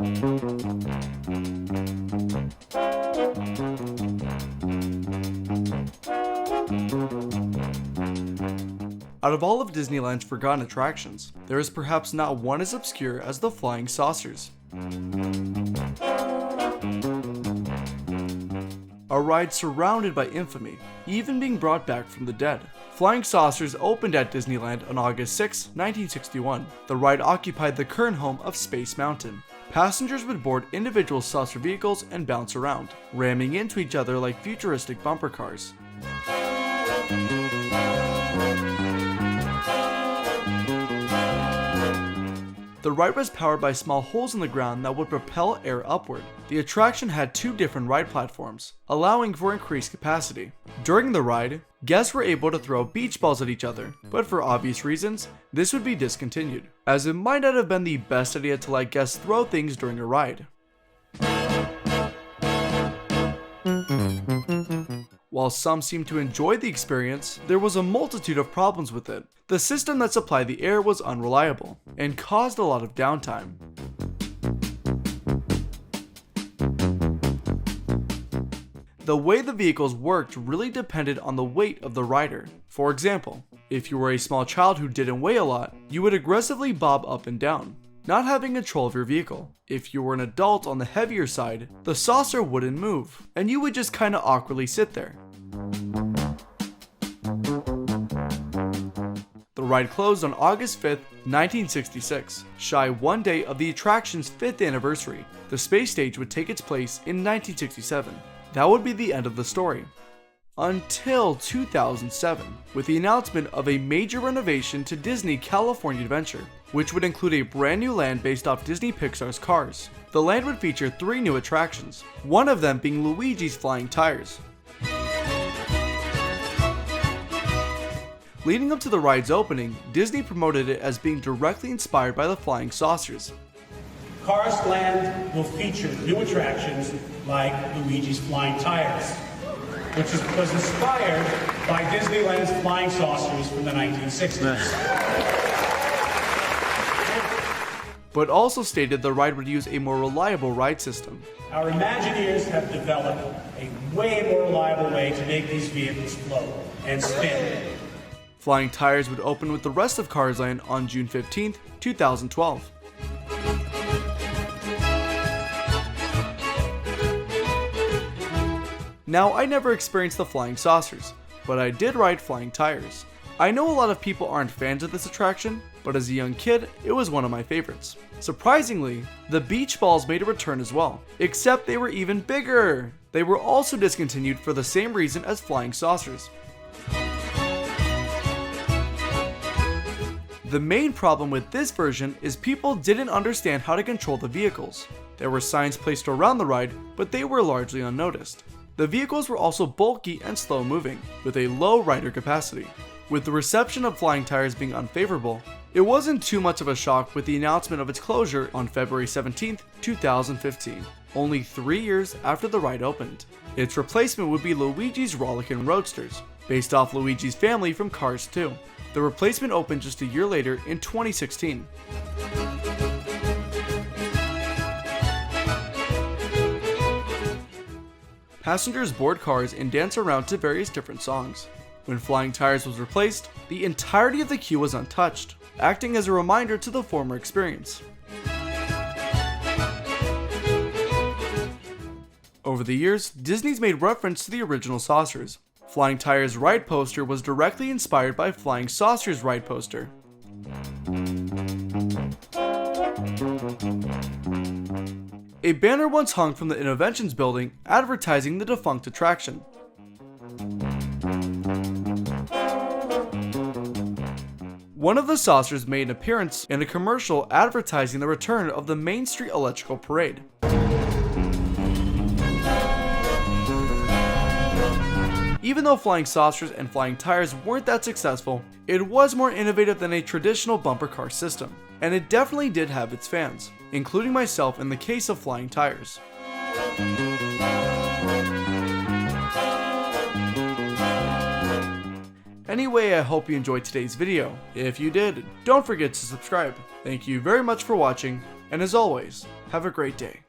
Out of all of Disneyland's forgotten attractions, there is perhaps not one as obscure as the flying saucers. A ride surrounded by infamy, even being brought back from the dead. Flying Saucers opened at Disneyland on August 6, 1961. The ride occupied the current home of Space Mountain. Passengers would board individual saucer vehicles and bounce around, ramming into each other like futuristic bumper cars. The ride was powered by small holes in the ground that would propel air upward. The attraction had two different ride platforms, allowing for increased capacity. During the ride, guests were able to throw beach balls at each other, but for obvious reasons, this would be discontinued, as it might not have been the best idea to let guests throw things during a ride. While some seemed to enjoy the experience, there was a multitude of problems with it. The system that supplied the air was unreliable, and caused a lot of downtime. The way the vehicles worked really depended on the weight of the rider. For example, if you were a small child who didn't weigh a lot, you would aggressively bob up and down, not having control of your vehicle. If you were an adult on the heavier side, the saucer wouldn't move, and you would just kinda awkwardly sit there. The ride closed on August 5th, 1966, shy one day of the attraction's 5th anniversary. The space stage would take its place in 1967. That would be the end of the story. Until 2007, with the announcement of a major renovation to Disney California Adventure, which would include a brand new land based off Disney Pixar's Cars. The land would feature 3 new attractions, one of them being Luigi's Flying Tires. Leading up to the ride's opening, Disney promoted it as being directly inspired by the flying saucers. Cars Land will feature new attractions like Luigi's Flying Tires, which was inspired by Disneyland's flying saucers from the 1960s. But also stated the ride would use a more reliable ride system. Our Imagineers have developed a way more reliable way to make these vehicles float and spin. Flying Tires would open with the rest of Cars Land on June 15th, 2012. Now, I never experienced the flying saucers, but I did ride Flying Tires. I know a lot of people aren't fans of this attraction, but as a young kid, it was one of my favorites. Surprisingly, the beach balls made a return as well, except they were even bigger. They were also discontinued for the same reason as flying saucers. The main problem with this version is people didn't understand how to control the vehicles. There were signs placed around the ride, but they were largely unnoticed. The vehicles were also bulky and slow moving, with a low rider capacity. With the reception of Flying Tires being unfavorable, it wasn't too much of a shock with the announcement of its closure on February 17, 2015, only 3 years after the ride opened. Its replacement would be Luigi's Rollickin' Roadsters, based off Luigi's family from Cars 2. The replacement opened just a year later in 2016. Passengers board cars and dance around to various different songs. When Flying Tires was replaced, the entirety of the queue was untouched, acting as a reminder to the former experience. Over the years, Disney's made reference to the original saucers. Flying Tires' ride poster was directly inspired by Flying Saucers' ride poster. A banner once hung from the Innovations building advertising the defunct attraction. One of the saucers made an appearance in a commercial advertising the return of the Main Street Electrical Parade. Even though Flying Saucers and Flying Tires weren't that successful, it was more innovative than a traditional bumper car system, and it definitely did have its fans, including myself in the case of Flying Tires. Anyway, I hope you enjoyed today's video. If you did, don't forget to subscribe. Thank you very much for watching, and as always, Have a great day.